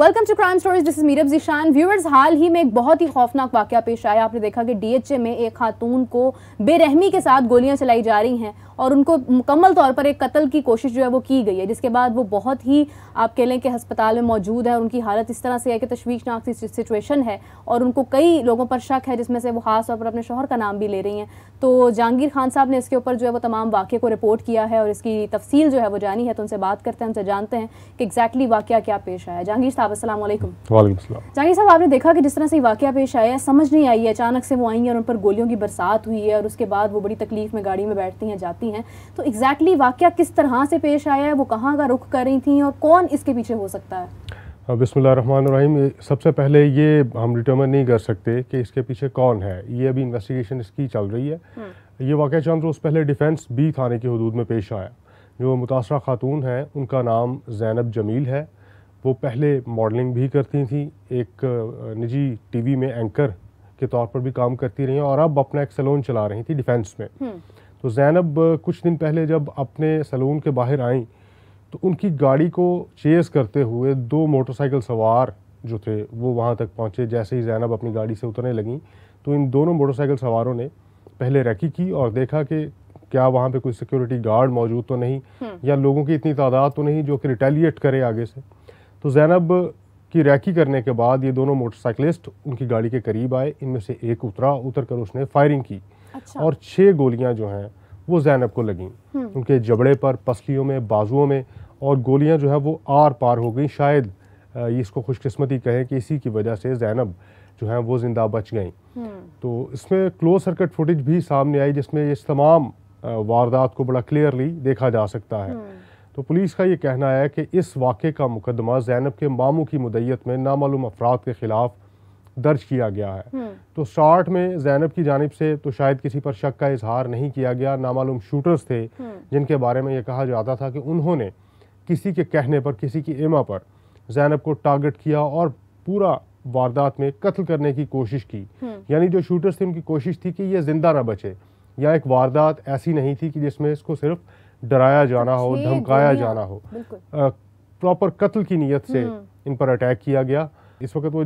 Welcome to crime stories, this is Meerab Zeeshan. Viewers, हाल ही में एक बहुत ही खौफनाक वाकया पेश आया। आपने देखा कि डीएचए में एक खातून को बेरहमी के साथ गोलियां चलाई जा रही हैं और उनको मुकम्मल तौर पर एक कत्ल की कोशिश जो है वो की गई है, जिसके बाद वो बहुत ही आप कह लें कि अस्पताल में मौजूद है और उनकी हालत इस तरह से है कि तशवीशनाक सी सिचुएशन है और उनको कई लोगों पर शक है, जिसमें से वो खास तौर पर अपने शौहर का नाम भी ले रही हैं। तो जहांगीर खान साहब ने इसके ऊपर जो है वो तमाम वाक़े को रिपोर्ट किया है और इसकी तफसील जो है वो जानी है। तो उनसे बात करते हैं, उनसे जानते हैं कि एग्जैक्टली वाक़या क्या पेश आया। जहांगीर साहब, अस्सलाम वालेकुम। वालेकुम सलाम। जहांगीर साहब, आपने देखा कि जिस तरह से वाक़या पेश आया है, समझ नहीं आई है, अचानक से वो आई हैं और उन पर गोलियों की बरसात हुई है और उसके बाद वो बड़ी तकलीफ में गाड़ी में बैठती हैं, जाती हैं। तो एग्जैक्टली वाक़या किस तरह से पेश आया है, वो कहाँ का रुख कर रही थी और कौन इसके पीछे हो सकता है? बिस्मिल्लाहिर्रहमानिर्रहीम। सबसे पहले ये हम डिटर्मिन नहीं कर सकते कि इसके पीछे कौन है, ये अभी इन्वेस्टिगेशन इसकी चल रही है। ये वाक़या चंद रोज़ पहले डिफेंस बी थाने की हदूद में पेश आया। जो मुतासरा खातून है उनका नाम ज़ैनब जमील है। वो पहले मॉडलिंग भी करती थी, एक निजी टीवी में एंकर के तौर पर भी काम करती रही और अब अपना एक सैलून चला रही थी डिफेंस में। तो ज़ैनब कुछ दिन पहले जब अपने सैलून के बाहर आई तो उनकी गाड़ी को चेज़ करते हुए दो मोटरसाइकिल सवार जो थे वो वहाँ तक पहुँचे। जैसे ही ज़ैनब अपनी गाड़ी से उतरने लगी तो इन दोनों मोटरसाइकिल सवारों ने पहले रेकी की और देखा कि क्या वहाँ पे कोई सिक्योरिटी गार्ड मौजूद तो नहीं या लोगों की इतनी तादाद तो नहीं जो कि रिटेलिएट करे आगे से। तो ज़ैनब की रेकी करने के बाद ये दोनों मोटरसाइकिलिस्ट उनकी गाड़ी के करीब आए। इनमें से एक उतर कर उसने फायरिंग की। अच्छा। और 6 गोलियां जो हैं वो ज़ैनब को लगीं, उनके जबड़े पर, पसलियों में, बाजुओं में, और गोलियां जो है वो आर पार हो गई। शायद ये इसको खुशकिस्मती कहें कि इसी की वजह से ज़ैनब जो है वो जिंदा बच गई। तो इसमें क्लोज सर्किट फुटेज भी सामने आई जिसमें इस तमाम वारदात को बड़ा क्लियरली देखा जा सकता है। तो पुलिस का ये कहना है कि इस वाक़े का मुकदमा ज़ैनब के मामू की मुद्दत में नामालूम अफराद के खिलाफ दर्ज किया गया है। तो स्टार्ट में ज़ैनब की जानिब से तो शायद किसी पर शक का इजहार नहीं किया गया। नामालूम शूटर्स थे जिनके बारे में ये कहा जाता था कि उन्होंने किसी के कहने पर, किसी की इमा पर ज़ैनब को टारगेट किया और पूरा वारदात में कत्ल करने की कोशिश की। यानी जो शूटर्स थे उनकी कोशिश थी कि ये जिंदा ना बचे, या एक वारदात ऐसी नहीं थी कि जिसमें इसको सिर्फ डराया जाना हो, धमकाया जाना हो। प्रॉपर कत्ल की नीयत से इन पर अटैक किया गया। इस वक्त वो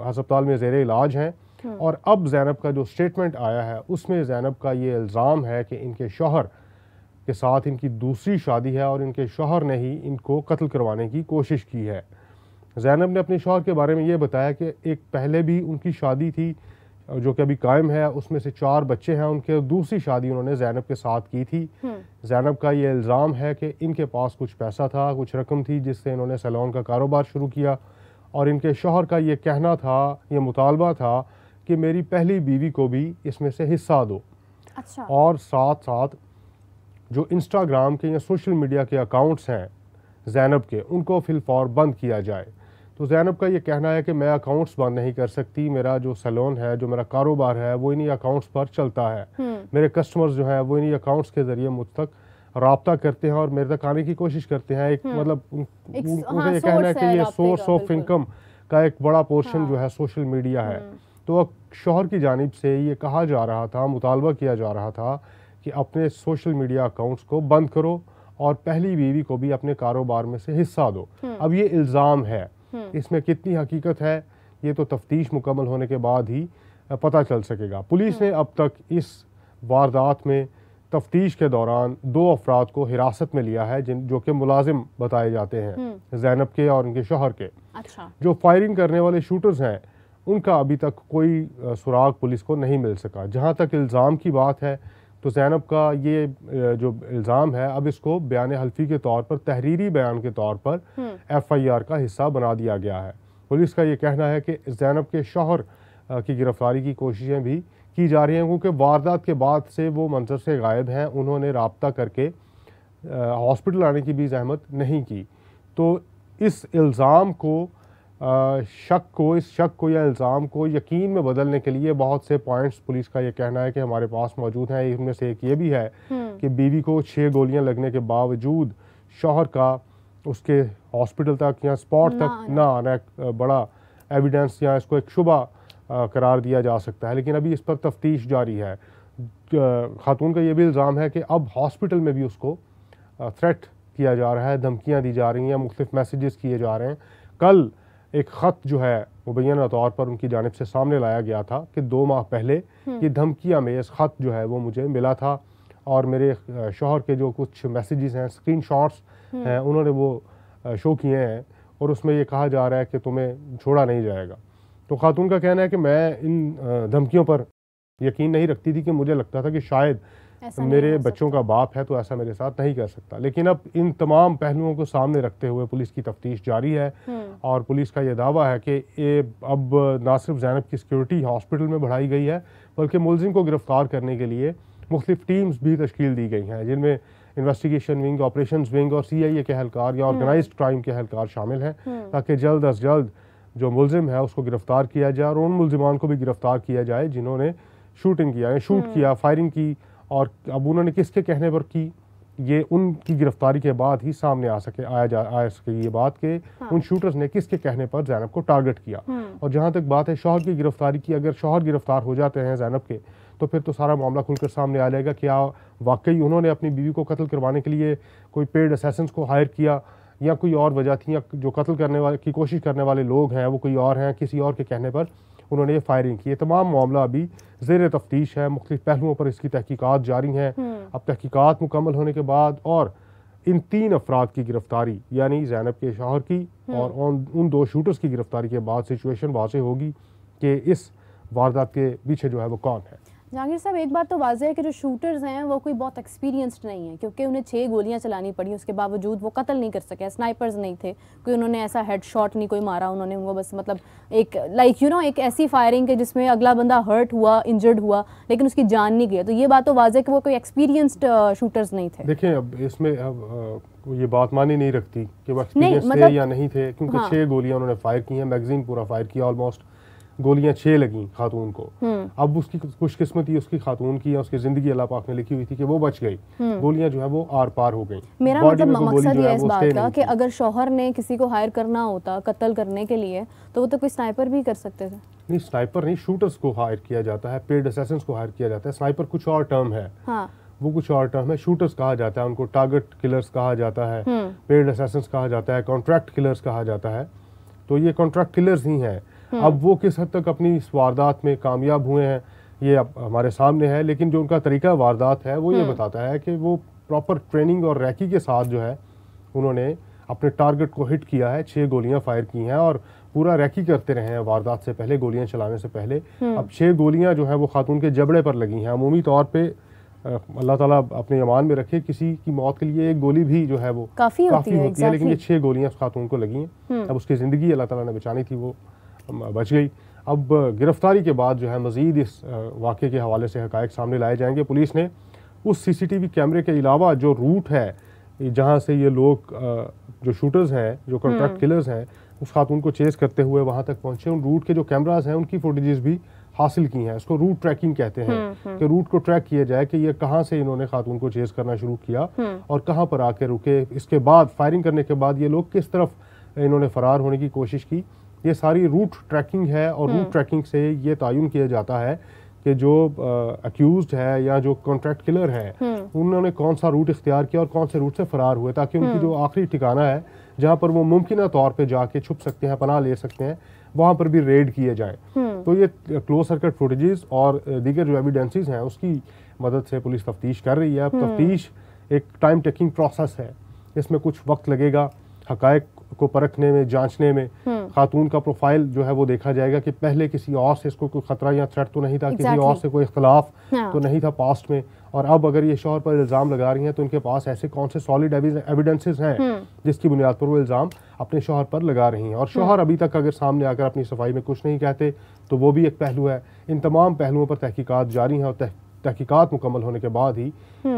अस्पताल में ज़ेरे इलाज हैं और अब ज़ैनब का जो स्टेटमेंट आया है उसमें ज़ैनब का ये इल्ज़ाम है कि इनके शौहर के साथ इनकी दूसरी शादी है और इनके शौहर ने ही इनको कत्ल करवाने की कोशिश की है। ज़ैनब ने अपने शौहर के बारे में ये बताया कि एक पहले भी उनकी शादी थी जो कि अभी कायम है, उसमें से 4 बच्चे हैं उनके। दूसरी शादी उन्होंने ज़ैनब के साथ की थी। ज़ैनब का ये इल्ज़ाम है कि इनके पास कुछ पैसा था, कुछ रकम थी जिससे इन्होंने सैलून का कारोबार शुरू किया और इनके शौहर का ये कहना था, ये मुतालबा था कि मेरी पहली बीवी को भी इसमें से हिस्सा दो। अच्छा। और साथ साथ जो इंस्टाग्राम के या सोशल मीडिया के अकाउंट्स हैं ज़ैनब के, उनको फिलफौर बंद किया जाए। तो ज़ैनब का ये कहना है कि मैं अकाउंट्स बंद नहीं कर सकती, मेरा जो सैलून है, जो मेरा कारोबार है वो इन्हीं अकाउंट्स पर चलता है। मेरे कस्टमर्स जो हैं वो इन्हीं अकाउंट्स के ज़रिए मुझ तक राब्ता करते हैं और मेरे तक आने की कोशिश करते हैं। एक मतलब उनका ये कहना है कि ये सोर्स ऑफ इनकम का एक बड़ा पोर्शन जो है सोशल मीडिया है। तो शौहर की जानिब से ये कहा जा रहा था, मुतालबा किया जा रहा था कि अपने सोशल मीडिया अकाउंट्स को बंद करो और पहली बीवी को भी अपने कारोबार में से हिस्सा दो। अब ये इल्ज़ाम है, इसमें कितनी हकीकत है ये तो तफ्तीश मुकम्मल होने के बाद ही पता चल सकेगा। पुलिस ने अब तक इस वारदात में तफ्तीश के दौरान 2 अफराद को हिरासत में लिया है जो कि मुलाजिम बताए जाते हैं ज़ैनब के और उनके शौहर के। अच्छा। जो फायरिंग करने वाले शूटर्स हैं उनका अभी तक कोई सुराग पुलिस को नहीं मिल सका। जहाँ तक इल्ज़ाम की बात है तो ज़ैनब का ये जो इल्ज़ाम है अब इसको बयान हल्फी के तौर पर, तहरीरी बयान के तौर पर FIR का हिस्सा बना दिया गया है। पुलिस का ये कहना है कि ज़ैनब के शौहर की गिरफ्तारी की कोशिशें भी की जा रही हैं क्योंकि वारदात के बाद से वो मंजर से गायब हैं। उन्होंने राब्ता करके हॉस्पिटल आने की भी जहमत नहीं की। तो इस इल्ज़ाम को इस शक को या इल्ज़ाम को यकीन में बदलने के लिए बहुत से पॉइंट्स पुलिस का ये कहना है कि हमारे पास मौजूद हैं। इनमें से एक ये भी है कि बीवी को 6 गोलियां लगने के बावजूद शौहर का उसके हॉस्पिटल तक या स्पॉट तक ना आना एक बड़ा एविडेंस या इसको एक शुबा करार दिया जा सकता है। लेकिन अभी इस पर तफ्तीश जारी है। खातून का ये भी इल्ज़ाम है कि अब हॉस्पिटल में भी उसको थ्रेट किया जा रहा है, धमकियाँ दी जा रही हैं, मुख्तलिफ मैसेजेस किए जा रहे हैं। कल एक ख़त जो है मुबैना तौर पर उनकी जानिब से सामने लाया गया था कि 2 माह पहले ये धमकियाँ में इस ख़त जो है वो मुझे मिला था, और मेरे शौहर के जो कुछ मैसेजेस हैं, स्क्रीनशॉट्स हैं, उन्होंने वो शो किए हैं, और उसमें ये कहा जा रहा है कि तुम्हें छोड़ा नहीं जाएगा। तो खातून का कहना है कि मैं इन धमकियों पर यकीन नहीं रखती थी, कि मुझे लगता था कि शायद मेरे बच्चों का बाप है तो ऐसा मेरे साथ नहीं कर सकता। लेकिन अब इन तमाम पहलुओं को सामने रखते हुए पुलिस की तफ्तीश जारी है, और पुलिस का ये दावा है कि ये अब ना सिर्फ ज़ैनब की सिक्योरिटी हॉस्पिटल में बढ़ाई गई है, बल्कि मुलजिम को गिरफ्तार करने के लिए मुख्तलिफ टीम्स भी तश्कील दी गई हैं, जिनमें इन्वेस्टिगेशन विंग, ऑपरेशंस विंग और CIA के एहलकार या ऑर्गेनाइज्ड क्राइम के एहलकार शामिल हैं, ताकि जल्द अज जल्द जो मुलजिम है उसको गिरफ्तार किया जाए, और उन मुलजिमान को भी गिरफ्तार किया जाए जिन्होंने शूटिंग किया, शूट किया, फायरिंग की, और अब उन्होंने किसके कहने पर की, ये उनकी गिरफ्तारी के बाद ही सामने आ सके ये बात कि उन शूटर्स ने किसके कहने पर ज़ैनब को टारगेट किया। और जहाँ तक बात है शौहर की गिरफ्तारी की, अगर शौहर गिरफ्तार हो जाते हैं ज़ैनब के, तो फिर तो सारा मामला खुलकर सामने आ जाएगा। क्या वाकई उन्होंने अपनी बीवी को कत्ल करवाने के लिए कोई पेड असैसिन्स को हायर किया, या कोई और वजह थी, या जो कत्ल करने वाले की कोशिश करने वाले लोग हैं वो कोई और हैं, किसी और के कहने पर उन्होंने ये फायरिंग की। तमाम मामला अभी ज़ेर तफ्तीश है, मुख्तलिफ पहलुओं पर इसकी तहकीकात जारी हैं। अब तहकीकात मुकम्मल होने के बाद और इन 3 अफराद की गिरफ्तारी, यानी ज़ैनब के शौहर की और उन 2 शूटर्स की गिरफ्तारी के बाद सिचुएशन वाज़ेह होगी कि इस वारदात के पीछे जो है वो कौन है। जहांगीर साहब, एक बात तो वाज़ेह है कि जो शूटर्स हैं वो कोई बहुत एक्सपीरियंस्ड नहीं है, क्योंकि उन्हें 6 गोलियां चलानी पड़ी, उसके बावजूद वो कत्ल नहीं कर सके। स्नाइपर्स नहीं थे, कोई उन्होंने ऐसा हेड शॉट नहीं कोई मारा, उन्होंने उनको बस मतलब एक एक ऐसी फायरिंग है जिसमें अगला बंदा हर्ट हुआ, इंजर्ड हुआ, लेकिन उसकी जान नहीं गई। तो ये बात तो वाज़ेह कि वो कोई एक्सपीरियंस्ड शूटर्स नहीं थे। देखें, अब इसमें ये बात मानी नहीं रखती कि वो एक्सपीरियंस थे या नहीं थे, क्योंकि 6 गोलियां उन्होंने फायर की हैं, मैगजीन पूरा फायर किया, ऑलमोस्ट गोलियां 6 लगी खातून को। अब उसकी खुशकिस्मती उसकी खातून की, या उसकी जिंदगी अल्लाह पाक ने लिखी हुई थी कि वो बच गई, गोलियां जो है वो आर पार हो गई। मेरा मतलब मकसद ये है इस बात का कि अगर शौहर ने किसी को हायर करना होता कत्ल करने के लिए, तो वो तो कोई स्नाइपर भी कर सकते थे। नहीं, स्नाइपर नहीं, शूटर्स को हायर किया जाता है, पेड असैसिन्स को हायर किया जाता है। स्नाइपर कुछ और टर्म है, वो कुछ और टर्म है। शूटर्स कहा जाता है, उनको टारगेट किलर्स कहा जाता है, पेड असैसिन्स कहा जाता है, कॉन्ट्रैक्ट किलर्स कहा जाता है। तो ये कॉन्ट्रैक्ट किलर्स ही हैं। अब वो किस हद तक अपनी इस वारदात में कामयाब हुए हैं ये अब हमारे सामने है, लेकिन जो उनका तरीका वारदात है वो ये बताता है कि वो प्रॉपर ट्रेनिंग और रैकी के साथ जो है उन्होंने अपने टारगेट को हिट किया है। 6 गोलियां फायर की हैं और पूरा रैकी करते रहे हैं वारदात से पहले, गोलियां चलाने से पहले। अब 6 गोलियां जो है वो खातून के जबड़े पर लगी हैं। अमूमी तौर पर अल्लाह ताला अपने ईमान में रखे, किसी की मौत के लिए 1 गोली भी जो है वो काफ़ी होती है, लेकिन ये 6 गोलियां उस खातून को लगी हैं। अब उसकी ज़िंदगी अल्लाह ताला ने बचानी थी, वो बच गई। अब गिरफ्तारी के बाद जो है मज़ीद इस वाक़े के हवाले से हक़ाइक़ सामने लाए जाएंगे। पुलिस ने उस CCTV कैमरे के अलावा जो रूट है जहाँ से ये लोग जो शूटर्स हैं, जो कॉन्ट्रैक्ट किलर्स हैं, उस खातून को चेस करते हुए वहाँ तक पहुँचे, उन रूट के जो कैमराज हैं उनकी फुटेजेस भी हासिल की हैं। इसको रूट ट्रैकिंग कहते हैं कि रूट को ट्रैक किया जाए कि ये कहाँ से इन्होंने खातून को चेस करना शुरू किया और कहाँ पर आके रुके। इसके बाद फायरिंग करने के बाद ये लोग किस तरफ इन्होंने फ़रार होने की कोशिश की, ये सारी रूट ट्रैकिंग है। और रूट ट्रैकिंग से ये तयन किया जाता है कि जो अक्यूज्ड है या जो कॉन्ट्रैक्ट किलर है उन्होंने कौन सा रूट इख्तियार किया और कौन से रूट से फ़रार हुए, ताकि उनकी जो आखिरी ठिकाना है जहाँ पर वो मुमकिन तौर पे जाके छुप सकते हैं, पनाह ले सकते हैं, वहाँ पर भी रेड किए जाएँ। तो ये क्लोज सर्किट फुटेजेस और दीगर जो एविडेंसेस हैं उसकी मदद से पुलिस तफ्तीश कर रही है। अब तफ्तीश एक टाइम टेकिंग प्रोसेस है, इसमें कुछ वक्त लगेगा हक़ाइक़ को परखने में, जांचने में। खातून का प्रोफाइल जो है वो देखा जाएगा कि पहले किसी और से इसको कोई खतरा या थ्रेट तो नहीं था, किसी और से कोई इख्तलाफ तो नहीं था पास्ट में, और अब अगर ये शौहर पर इल्ज़ाम लगा रही हैं तो इनके पास ऐसे कौन से सॉलिड एविडेंसेस हैं जिसकी बुनियाद पर वो इल्ज़ाम अपने शौहर पर लगा रही हैं। और शौहर अभी तक अगर सामने आकर अपनी सफाई में कुछ नहीं कहते तो वो भी एक पहलू है। इन तमाम पहलुओं पर तहकीकात जारी हैं और तहकीकात मुकम्मल होने के बाद ही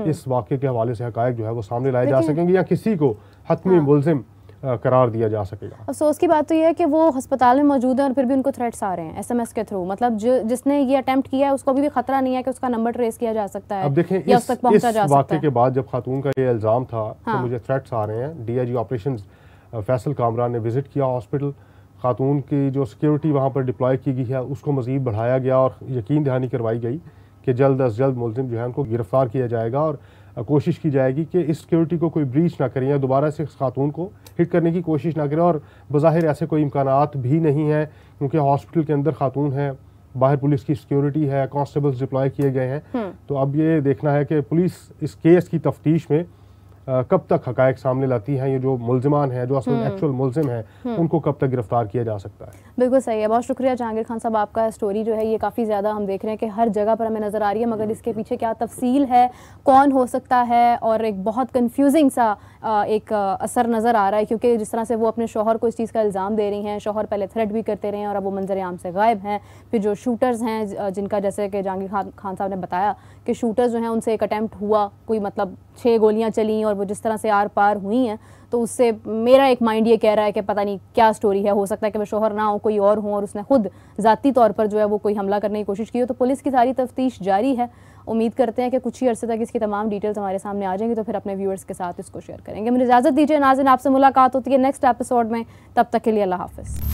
इस वाक़े के हवाले से हक़ाइक़ जो है वो सामने लाए जा सकेंगे या किसी को हतमी मुलजिम करार दिया जा सकेगा। अफसोस की बात तो ये है कि वो अस्पताल में मौजूद है और फिर भी उनको थ्रेट्स आ रहे हैं SMS के थ्रू। मतलब जिसने ये अटेम्प्ट किया है उसको अभी भी खतरा नहीं है कि उसका नंबर ट्रेस किया जा सकता है। अब देखें, या उस तक पहुंचा जा सकता है। वाक़े के बाद जब खातून का ये इल्ज़ाम था कि मुझे थ्रेट्स आ रहे हैं, DIG ऑपरेशंस फैसल कामरान ने विजिट किया हॉस्पिटल। खातून की जो सिक्योरिटी वहाँ पर डिप्लॉय की गई है उसको मज़ीद बढ़ाया गया और यकीन दहानी करवाई गई कि जल्द अज जल्द मुलजिम जो है उनको गिरफ्तार किया जाएगा। और कोशिश की जाएगी कि इस सिक्योरिटी को कोई ब्रीच ना करें या दोबारा से इस खातून को हिट करने की कोशिश ना करें। और बज़ाहिर ऐसे कोई इम्कानात भी नहीं है क्योंकि हॉस्पिटल के अंदर खातून है, बाहर पुलिस की सिक्योरिटी है, कांस्टेबल्स डिप्लॉय किए गए हैं। तो अब ये देखना है कि पुलिस इस केस की तफ्तीश में कब तक हकायक सामने लाती हैं, ये जो मुल्जिमान हैं, जो असल एक्चुअल मुल्जिम हैं, उनको कब तक गिरफ्तार किया जा सकता है। बिल्कुल सही है, बहुत शुक्रिया जहांगीर खान साहब। आपका स्टोरी जो है ये काफ़ी ज़्यादा हम देख रहे हैं कि हर जगह पर हमें नज़र आ रही है, मगर इसके पीछे क्या तफसील है, कौन हो सकता है, और एक बहुत कन्फ्यूजिंग सा एक असर नज़र आ रहा है, क्योंकि जिस तरह से वो अपने शौहर को इस चीज़ का इल्ज़ाम दे रही हैं, शौहर पहले थ्रेट भी करते रहे हैं और अब वो मंजर आम से गायब हैं। फिर जो शूटर्स हैं जिनका, जैसे कि जहांगीर खान साहब ने बताया कि शूटर्स जो हैं उनसे एक अटैम्प्ट हुआ, कोई मतलब 6 गोलियां चली और वो जिस तरह से आर पार हुई हैं, तो उससे मेरा एक माइंड ये कह रहा है कि पता नहीं क्या स्टोरी है। हो सकता है कि वो शौहर ना हो, कोई और हो, और उसने खुद ज़ाती तौर पर जो है वो कोई हमला करने की कोशिश की हो। तो पुलिस की सारी तफ्तीश जारी है। उम्मीद करते हैं कि कुछ ही अरसे तक इसकी तमाम डिटेल्स हमारे सामने आ जाएंगी, तो फिर अपने व्यूअर्स के साथ इसको शेयर करेंगे। मुझे इजाज़त दीजिए नाज़रीन, आपसे मुलाकात होती है नेक्स्ट एपिसोड में। तब तक के लिए अल्लाह हाफ़िज़।